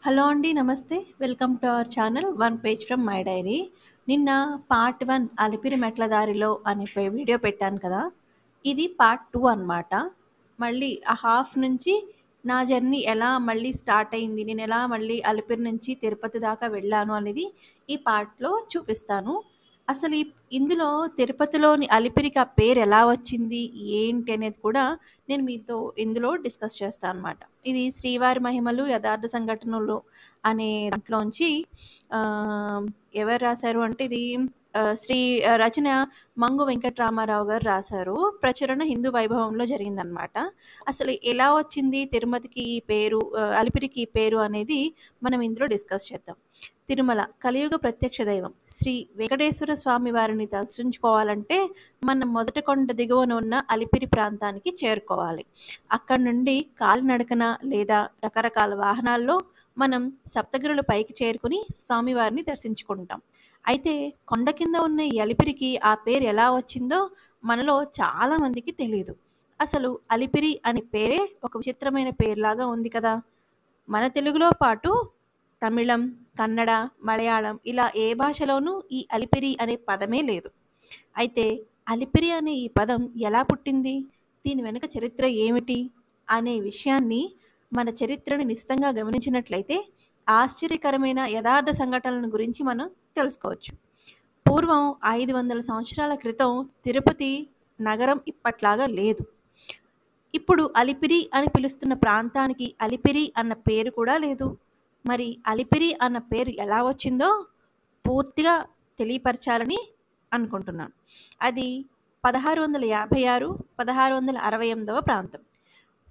Hello అండి. నమస్తే. Welcome to our channel 'one page from my diary'. నిన్న part 1 Alipiri మెట్ల దారిలో అనే వీడియో పెట్టాను కదా! ఇది పార్ట్ 2 అనమాట. మళ్ళీ ఆ హాఫ్ నుంచి నా జర్నీ ఎలా మళ్ళీ స్టార్ట్ అయింది. నేనెలా మళ్ళీ అలిపిరి నుంచి తిరుపతి దాకా వెళ్ళాను అనేది ఈ పార్ట్‌లో చూపిస్తాను. అసలు ఇందులో తిరుపతిలోని అలిపిరికి ఆ పేరు ఎలా వచ్చింది? ఏంటి? అనేది కూడా నేను మీతో ఇందులో డిస్కస్ చేస్తా అనమాట. ఇది 'శ్రీవారి మహిమలు యథార్థ సంఘటనలు' అనే దాంట్లోంచి ఎవరు రాశారు అంటే ఇది రచన మంగు వెంకటరామారావు గారు రాశారు. ప్రచురణ హిందూ వైభవంలో జరిగిందనమాట. అసలు ఎలా వచ్చింది తిరుమతికి ఈ పేరు, అలిపిరికి ఈ పేరు అనేది మనం ఇందులో డిస్కస్ చేద్దాం. తిరుమల కలియుగ ప్రత్యక్ష దైవం శ్రీ వెంకటేశ్వర స్వామి వారిని దర్శించుకోవాలంటే మనం మొదట కొండ దిగువన ఉన్న అలిపిరి ప్రాంతానికి చేరుకోవాలి. అక్కడ నుండి కాలినడకన లేదా రకరకాల వాహనాల్లో మనం సప్తగిరుల పైకి చేరుకుని స్వామివారిని దర్శించుకుంటాం. అయితే కొండ కింద ఉన్న ఈ అలిపిరికి ఆ పేరు ఎలా వచ్చిందో మనలో చాలా మందికి తెలియదు. అసలు అలిపిరి అనే పేరే ఒక విచిత్రమైన పేరులాగా ఉంది కదా! మన తెలుగులో పాటు తమిళం, కన్నడ, మలయాళం ఇలా ఏ భాషలోనూ ఈ అలిపిరి అనే పదమే లేదు. అయితే అలిపిరి అనే ఈ పదం ఎలా పుట్టింది? దీని వెనుక చరిత్ర ఏమిటి? అనే విషయాన్ని మన చరిత్రను నిశితంగా గమనించినట్లయితే ఆశ్చర్యకరమైన యథార్థ సంఘటనల గురించి మనం తెలుసుకోవచ్చు. పూర్వం 500 సంవత్సరాల క్రితం తిరుపతి నగరం ఇప్పట్లాగా లేదు. ఇప్పుడు అలిపిరి అని పిలుస్తున్న ప్రాంతానికి అలిపిరి అన్న పేరు కూడా లేదు. మరి అలిపిరి అన్న పేరు ఎలా వచ్చిందో పూర్తిగా తెలియపరచాలని అనుకుంటున్నాను. అది 1656, 1668 ప్రాంతం.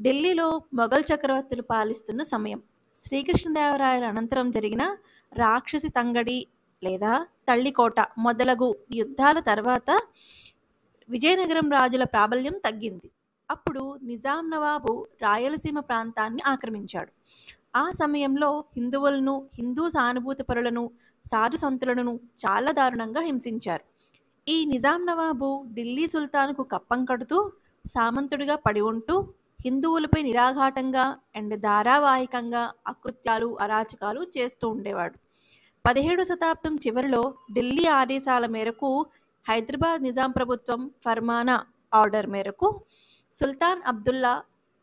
ఢిల్లీలో మొఘల్ చక్రవర్తులు పాలిస్తున్న సమయం. శ్రీకృష్ణదేవరాయల అనంతరం జరిగిన రాక్షసి తంగడి లేదా తల్లికోట మొదలగు యుద్ధాల తర్వాత విజయనగరం రాజుల ప్రాబల్యం తగ్గింది. అప్పుడు నిజాం నవాబు రాయలసీమ ప్రాంతాన్ని ఆక్రమించాడు. ఆ సమయంలో హిందువులను, హిందూ సానుభూతి పరులను, సాధు సంతులను చాలా దారుణంగా హింసించారు. ఈ నిజాం నవాబు ఢిల్లీ సుల్తాన్కు కప్పం కడుతూ సామంతుడిగా పడి ఉంటూ హిందువులపై నిరాఘాటంగా అండ్ ధారావాహికంగా అకృత్యాలు, అరాచకాలు చేస్తూ ఉండేవాడు. 17వ శతాబ్దం చివరిలో ఢిల్లీ ఆదేశాల మేరకు హైదరాబాద్ నిజాం ప్రభుత్వం ఫర్మానా ఆర్డర్ మేరకు సుల్తాన్ అబ్దుల్లా,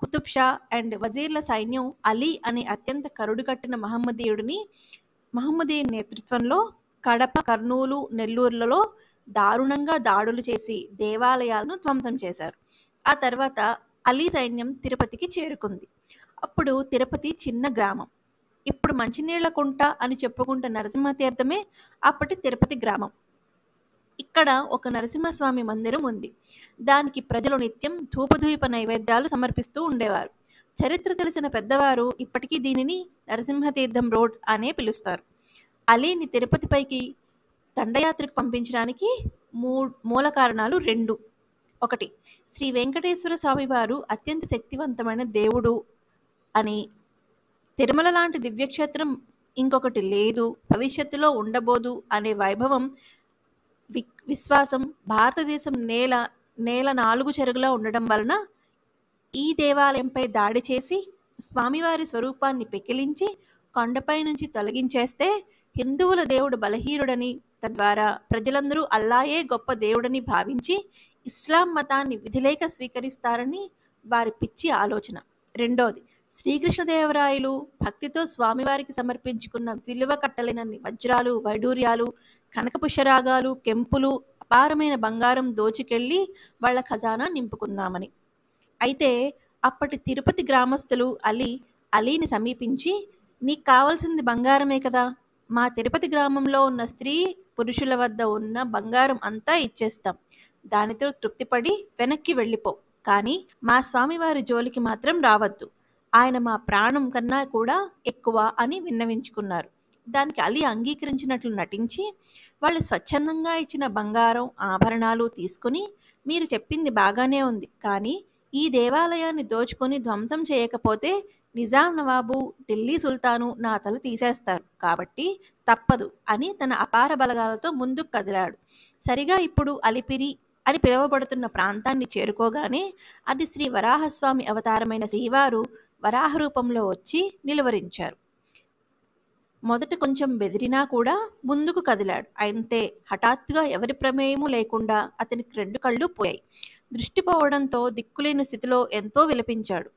కుతుబ్ షా అండ్ వజీర్ల సైన్యం అలీ అనే అత్యంత కరుడుగట్టిన మహమ్మదీయుని నేతృత్వంలో కడప, కర్నూలు, నెల్లూరులలో దారుణంగా దాడులు చేసి దేవాలయాలను ధ్వంసం చేశారు. ఆ తర్వాత అలీ సైన్యం తిరుపతికి చేరుకుంది. అప్పుడు తిరుపతి చిన్న గ్రామం. ఇప్పుడు మంచినీళ్ల కుంట అని చెప్పుకుంటే నరసింహతీర్థమే అప్పటి తిరుపతి గ్రామం. ఇక్కడ ఒక నరసింహస్వామి మందిరం ఉంది. దానికి ప్రజలు నిత్యం ధూపధూప నైవేద్యాలు సమర్పిస్తూ ఉండేవారు. చరిత్ర తెలిసిన పెద్దవారు ఇప్పటికీ దీనిని నరసింహతీర్థం రోడ్ అనే పిలుస్తారు. అలీని తిరుపతిపైకి దండయాత్రకు పంపించడానికి మూల కారణాలు 2. 1. శ్రీ వెంకటేశ్వర స్వామివారు అత్యంత శక్తివంతమైన దేవుడు అని, తిరుమల లాంటి దివ్యక్షేత్రం ఇంకొకటి లేదు, భవిష్యత్తులో ఉండబోదు అనే వైభవం, విశ్వాసం. భారతదేశం నేల 4 చెరుగులా ఉండడం వలన ఈ దేవాలయంపై దాడి చేసి స్వామివారి స్వరూపాన్ని పెకిలించి కొండపై నుంచి తొలగించేస్తే హిందువుల దేవుడు బలహీనుడని, తద్వారా ప్రజలందరూ అల్లాయే గొప్ప దేవుడని భావించి ఇస్లాం మతాన్ని విధిలేక స్వీకరిస్తారని వారి పిచ్చి ఆలోచన. 2. శ్రీకృష్ణదేవరాయలు భక్తితో స్వామివారికి సమర్పించుకున్న విలువ కట్టలేనన్ని వజ్రాలు, వైడూర్యాలు, కనకపుష్యరాగాలు, కెంపులు, అపారమైన బంగారం దోచుకెళ్లి వాళ్ల ఖజానా నింపుకుందామని. అయితే అప్పటి తిరుపతి గ్రామస్తులు అలీని సమీపించి, నీకు కావాల్సింది బంగారమే కదా, మా తిరుపతి గ్రామంలో ఉన్న స్త్రీ పురుషుల వద్ద ఉన్న బంగారం అంతా ఇచ్చేస్తాం, దానితో తృప్తిపడి వెనక్కి వెళ్ళిపో, కానీ మా స్వామివారి జోలికి మాత్రం రావద్దు, ఆయన మా ప్రాణం కన్నా కూడా ఎక్కువ అని విన్నవించుకున్నారు. దానికి అలీ అంగీకరించినట్లు నటించి వాళ్ళు స్వచ్ఛందంగా ఇచ్చిన బంగారం, ఆభరణాలు తీసుకుని, మీరు చెప్పింది బాగానే ఉంది, కానీ ఈ దేవాలయాన్ని దోచుకొని ధ్వంసం చేయకపోతే నిజాం నవాబు, ఢిల్లీ సుల్తాను నా తల తీసేస్తారు, కాబట్టి తప్పదు అని తన అపార బలగాలతో ముందుకు కదిలాడు. సరిగా ఇప్పుడు అలిపిరి అని పిలువబడుతున్న ప్రాంతాన్ని చేరుకోగానే అది శ్రీ వరాహస్వామి అవతారమైన శ్రీవారు వరాహ రూపంలో వచ్చి నిలువరించారు. మొదట కొంచెం బెదిరినా కూడా ముందుకు కదిలాడు. అంతే హఠాత్తుగా ఎవరి ప్రమేయమూ లేకుండా అతనికి 2 కళ్ళు పోయాయి. దృష్టి పోవడంతో దిక్కులేని స్థితిలో ఎంతో విలపించాడు.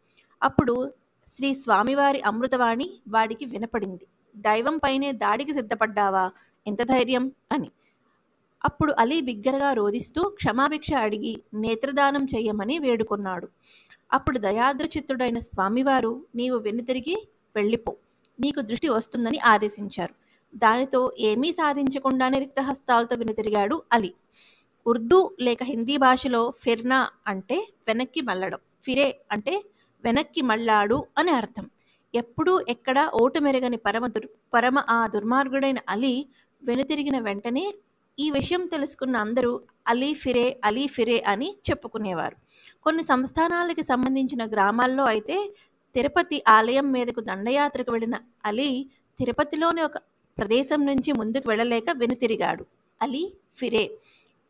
అప్పుడు శ్రీ స్వామివారి అమృతవాణి వాడికి వినపడింది. దైవం పైనే దాడికి సిద్ధపడ్డావా? ఎంత ధైర్యం అని. అప్పుడు అలీ బిగ్గరగా రోదిస్తూ క్షమాభిక్ష అడిగి నేత్రదానం చెయ్యమని వేడుకొన్నాడు. అప్పుడు దయాద్రచిత్తుడైన స్వామివారు నీవు వెనుతిరిగి వెళ్ళిపో, నీకు దృష్టి వస్తుందని ఆదేశించారు. దానితో ఏమీ సాధించకుండానే రిక్తహస్తాలతో వెనుతిరిగాడు అలీ. ఉర్దూ లేక హిందీ భాషలో ఫిర్నా అంటే వెనక్కి మళ్ళడం, ఫిరే అంటే వెనక్కి మళ్ళాడు అని అర్థం. ఎప్పుడూ ఎక్కడా ఓటు మెరగని పరమ ఆ దుర్మార్గుడైన అలీ వెనుతిరిగిన వెంటనే ఈ విషయం తెలుసుకున్న అందరూ అలీ ఫిరే అని చెప్పుకునేవారు. కొన్ని సంస్థానాలకి సంబంధించిన గ్రామాల్లో అయితే తిరుపతి ఆలయం మీదకు దండయాత్రకు వెళ్ళిన అలీ తిరుపతిలోని ఒక ప్రదేశం నుంచి ముందుకు వెళ్ళలేక వెనుతిరిగాడు. అలీ ఫిరే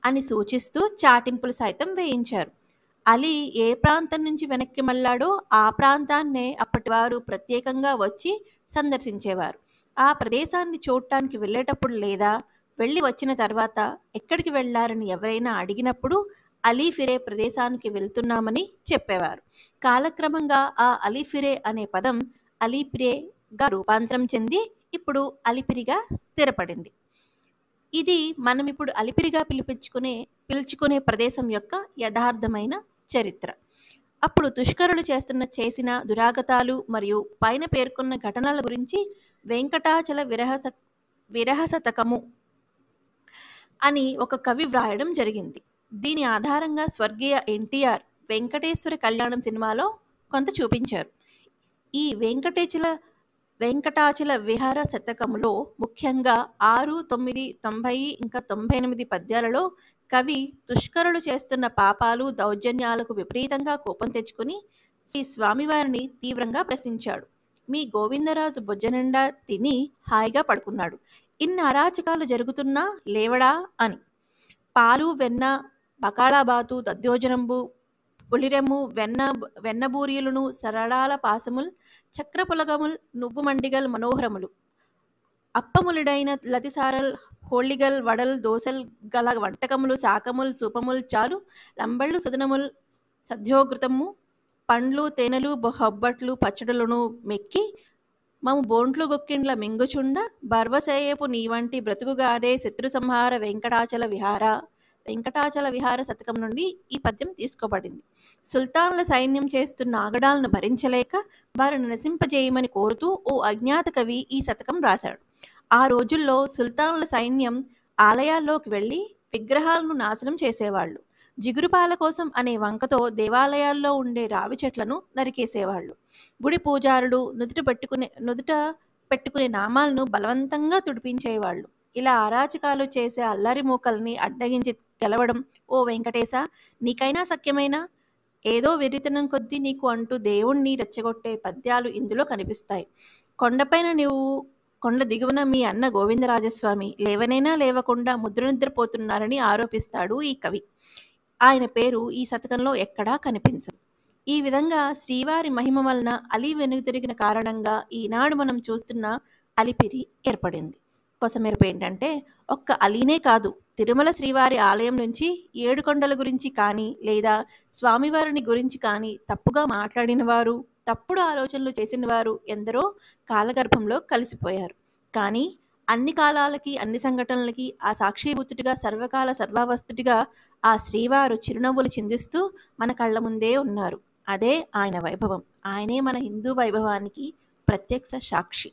అని సూచిస్తూ చాటింపులు సైతం వేయించారు. అలీ ఏ ప్రాంతం నుంచి వెనక్కి మళ్ళాడో ఆ ప్రాంతాన్నే అప్పటివారు ప్రత్యేకంగా వచ్చి సందర్శించేవారు. ఆ ప్రదేశాన్ని చూడటానికి వెళ్ళేటప్పుడు లేదా వెళ్ళి వచ్చిన తర్వాత ఎక్కడికి వెళ్ళారని ఎవరైనా అడిగినప్పుడు అలీ ఫిరే ప్రదేశానికి వెళ్తున్నామని చెప్పేవారు. కాలక్రమంగా ఆ అలీ ఫిరే అనే పదం అలీపిరేగా రూపాంతరం చెంది ఇప్పుడు అలిపిరిగా స్థిరపడింది. ఇది మనం ఇప్పుడు అలిపిరిగా పిలుచుకునే ప్రదేశం యొక్క యథార్థమైన చరిత్ర. అప్పుడు దుష్కరులు చేసిన దురాగతాలు మరియు పైన పేర్కొన్న ఘటనల గురించి వెంకటాచల విరహశతకము అని ఒక కవి వ్రాయడం జరిగింది. దీని ఆధారంగా స్వర్గీయ ఎన్టీఆర్ వెంకటేశ్వర కళ్యాణం సినిమాలో కొంత చూపించారు. ఈ వెంకటాచల విహార శతకములో ముఖ్యంగా 6, 9, 90 ఇంకా 98 పద్యాలలో కవి దుష్కరులు చేస్తున్న పాపాలు దౌర్జన్యాలకు విపరీతంగా కోపం తెచ్చుకుని శ్రీ స్వామివారిని తీవ్రంగా ప్రశ్నించాడు. మీ గోవిందరాజు బొజ్జనిండా తిని హాయిగా పడుకున్నాడు, ఇన్ని అరాచకాలు జరుగుతున్నా లేవడా అని. పాలు వెన్న బకాళాబాతు దద్యోజనంబు పులిరెమ్ము వెన్నబూరియలును సరళాల పాసముల్ చక్రపులగముల్ నువ్వు మండిగల్ మనోహరములు అప్పములుడైన లతిసారల్ హోళిగల్ వడల్ దోసల్ గల వంటకములు శాకముల్ సూపముల్ చాలు లంబళ్ళు సుదనముల్ సద్యోగృతము పండ్లు తేనెలు హొబ్బట్లు పచ్చడులను మెక్కి మము బోంట్లు గొక్కిండ్ల మింగుచుండ బర్వసేయపు నీవంటి బ్రతుకుగారే శత్రు సంహార వెంకటాచల విహార శతకం నుండి ఈ పద్యం తీసుకోబడింది. సుల్తాన్ల సైన్యం చేస్తున్న ఆగడాలను భరించలేక వారిని నశింపజేయమని కోరుతూ ఓ అజ్ఞాత కవి ఈ శతకం రాశాడు. ఆ రోజుల్లో సుల్తాన్ల సైన్యం ఆలయాల్లోకి వెళ్ళి విగ్రహాలను నాశనం చేసేవాళ్ళు. జిగురుపాల కోసం అనే వంకతో దేవాలయాల్లో ఉండే రావి చెట్లను నరికేసేవాళ్ళు. గుడి పూజారులు నుదుట పెట్టుకునే నామాలను బలవంతంగా తుడిపించేవాళ్ళు. ఇలా అరాచకాలు చేసే అల్లరి మూకల్ని అడ్డగించి గెలవడం ఓ వెంకటేశ నీకైనా సఖ్యమైనా? ఏదో వెర్రితనం కొద్దీ నీకు అంటూ దేవుణ్ణి రెచ్చగొట్టే పద్యాలు ఇందులో కనిపిస్తాయి. కొండపైన నీవు కొండ దిగువన మీ అన్న గోవిందరాజస్వామి లేవనైనా లేవకుండా నిద్రపోతున్నారని ఆరోపిస్తాడు ఈ కవి. ఆయన పేరు ఈ శతకంలో ఎక్కడా కనిపించదు. ఈ విధంగా శ్రీవారి మహిమ వలన అలీ వెనుతిరిగిన కారణంగా ఈనాడు మనం చూస్తున్న అలిపిరి ఏర్పడింది. కొసమెరుపు ఏంటంటే ఒక్క అలీనే కాదు, తిరుమల శ్రీవారి ఆలయం నుంచి 7 కొండల గురించి కానీ లేదా స్వామివారిని గురించి కానీ తప్పుగా మాట్లాడిన వారు, తప్పుడు ఆలోచనలు చేసిన వారు ఎందరో కాలగర్భంలో కలిసిపోయారు. కానీ అన్ని కాలాలకి అన్ని సంఘటనలకి ఆ సాక్షిభూతుడిగా సర్వకాల సర్వావస్థుడిగా ఆ శ్రీవారు చిరునవ్వులు చిందిస్తూ మన కళ్ళ ముందే ఉన్నారు. అదే ఆయన వైభవం. ఆయనే మన హిందూ వైభవానికి ప్రత్యక్ష సాక్షి.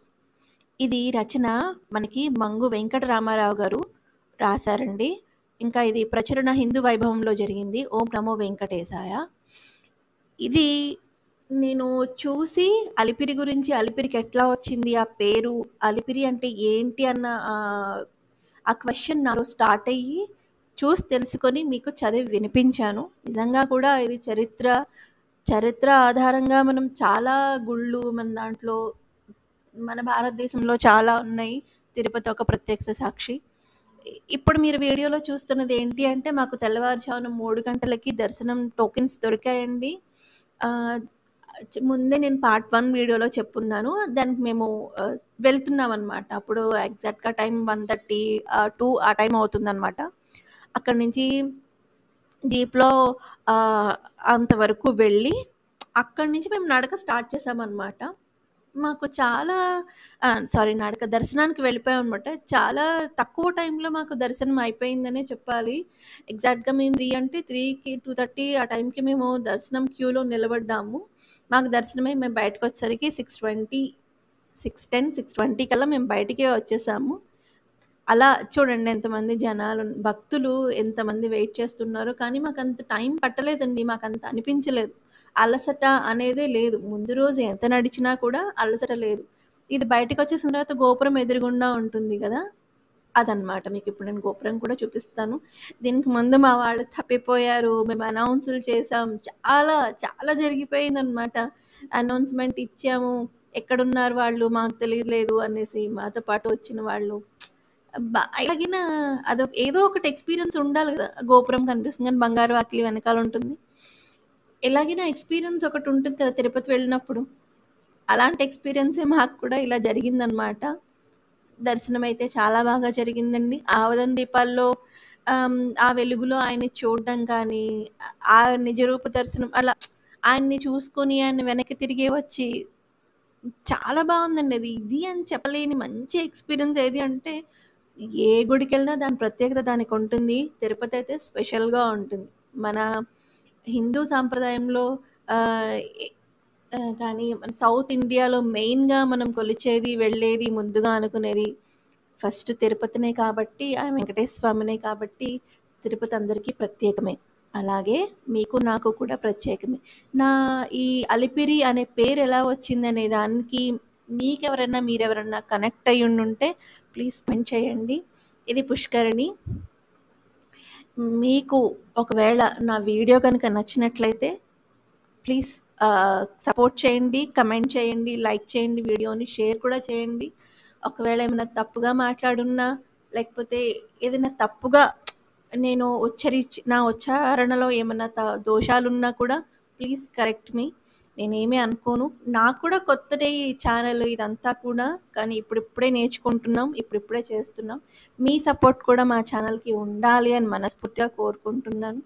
ఇది రచన మనకి మంగు వెంకటరామారావు గారు రాశారండి. ఇంకా ఇది ప్రచురణ హిందూ వైభవంలో జరిగింది. ఓం నమో వెంకటేశాయ. ఇది నేను చూసి అలిపిరి గురించి, అలిపిరికి ఎట్లా వచ్చింది ఆ పేరు, అలిపిరి అంటే ఏంటి అన్న ఆ క్వశ్చన్ నాలో స్టార్ట్ అయ్యి చూసి తెలుసుకొని మీకు చదివి వినిపించాను. నిజంగా కూడా ఇది చరిత్ర ఆధారంగా మనం చాలా గుళ్ళు మన దాంట్లో మన భారతదేశంలో చాలా ఉన్నాయి. తిరుపతి ఒక ప్రత్యక్ష సాక్షి. ఇప్పుడు మీరు వీడియోలో చూస్తున్నది ఏంటి అంటే మాకు తెల్లవారుజామున 3 గంటలకి దర్శనం టోకెన్స్ దొరికాయండి. ముందే నేను పార్ట్ 1 వీడియోలో చెప్పున్నాను. దానికి మేము వెళ్తున్నామనమాట. అప్పుడు ఎగ్జాక్ట్‌గా టైం 1:30 2 ఆ టైం అవుతుందనమాట. అక్కడి నుంచి జీప్‌లో ఆహ్, అంతవరకు వెళ్ళి, అక్కడి నుంచి మేము నడక స్టార్ట్ చేశామనమాట. మాకు చాలా సారీ, నడక దర్శనానికి వెళ్ళిపోయామనమాట. చాలా తక్కువ టైంలో మాకు దర్శనం అయిపోయిందనే చెప్పాలి. ఎగ్జాక్ట్‌గా మేము 3 అంటే 3కి 2:30 ఆ టైంకి మేము దర్శనం క్యూలో నిలబడ్డాము. మాకు దర్శనమై మేము బయటకొచ్చేసరికి 6:10, 6:20 కల్లా మేము బయటికే వచ్చేసాము. అలా చూడండి ఎంతమంది జనాలు, భక్తులు ఎంతమంది వెయిట్ చేస్తున్నారో. కానీ మాకంత టైం పట్టలేదండి. మాకంత అనిపించలేదు. అలసట అనేదే లేదు. ముందు రోజు ఎంత నడిచినా కూడా అలసట లేదు. ఇది బయటికొచ్చేసిన తర్వాత గోపురం ఎదురుగుండా ఉంటుంది గదా! అదనమాట. మీకిప్పుడు నేను గోపురం కూడా చూపిస్తాను. దీనికి ముందు మా వాళ్ళు తప్పిపోయారు. మేము అనౌన్సులు చేసాం. చాలా, చాలా జరిగిపోయిందనమాట. అనౌన్స్‌మెంట్ ఇచ్చాము. ఎక్కడున్నారు వాళ్ళు మాకు తెలియలేదు అనేసి మాతో పాటు వచ్చిన వాళ్ళు. ఎలాగైనా ఏదో ఒకటి ఎక్స్‌పీరియన్స్ ఉండాలి గదా! గోపురం కనిపిస్తుంది గానీ బంగారు వాకిలి వెనకాల ఉంటుంది. ఎలాగైనా ఎక్స్‌పీరియన్స్ ఒకటుంటుంది కదా! తిరుపతి వెళ్ళినప్పుడు. అలాంటి ఎక్స్‌పీరియన్సే మాకు కూడా ఇలా జరిగిందనమాట. దర్శనమైతే చాలా బాగా జరిగిందండి. ఆవదం దీపాల్లో ఆ వెలుగులో ఆయన్ని చూడడం కానీ, ఆ నిజ రూప దర్శనం అలా ఆయన్ని చూసుకొని ఆయన వెనక్కి తిరిగి వచ్చి చాలా బావుందండి అది. ఇది అని చెప్పలేని మంచి ఎక్స్‌పీరియన్స్ ఏది అంటే, ఏ గుడికెళ్ళినా దాని ప్రత్యేకత దానికుంటుంది. తిరుపతయితే స్పెషల్‌గా ఉంటుంది. మన హిందూ సాంప్రదాయంలో ఆహ్, ఎ కానీ మన సౌత్ ఇండియాలో మెయిన్‌గా మనం కొలిచేది, వెళ్ళేది, ముందుగా అనుకునేది ఫస్ట్ తిరుపతినే కాబట్టి, ఆ వెంకటేశ్వర స్వామినే కాబట్టి, తిరుపతి అందరికీ ప్రత్యేకమే. అలాగే మీకు నాకు కూడా ప్రత్యేకమే. నా ఈ అలిపిరి అనే పేరెలా వచ్చిందనే దానికి మీరెవరన్నా కనెక్ట్ అయ్యుండుంటే ప్లీజ్ కమెంట్ చేయండి. ఇది పుష్కరిణి. మీకు ఒకవేళ నా వీడియో గనుక నచ్చినట్లయితే ప్లీజ్ సపోర్ట్ చేయండి, కమెంట్ చేయండి, లైక్ చేయండి, వీడియోని షేర్ కూడా చేయండి. ఒకవేళ ఏమైనా తప్పుగా మాట్లాడున్నా, లేకపోతే ఏదైనా తప్పుగా నేను నా ఉచ్చారణలో ఏమన్నా దోషాలున్నా కూడా ప్లీజ్ కరెక్ట్ మీ. నేనేమీ అనుకోను. నాకు కూడా కొత్తదే ఈ ఛానల్ ఇదంతా కూడా. కానీ ఇప్పుడిప్పుడే నేర్చుకుంటున్నాం. ఇప్పుడిప్పుడే చేస్తున్నాం. మీ సపోర్ట్ కూడా మా ఛానల్‌కి ఉండాలి అని మనస్ఫూర్తిగా కోరుకుంటున్నాను.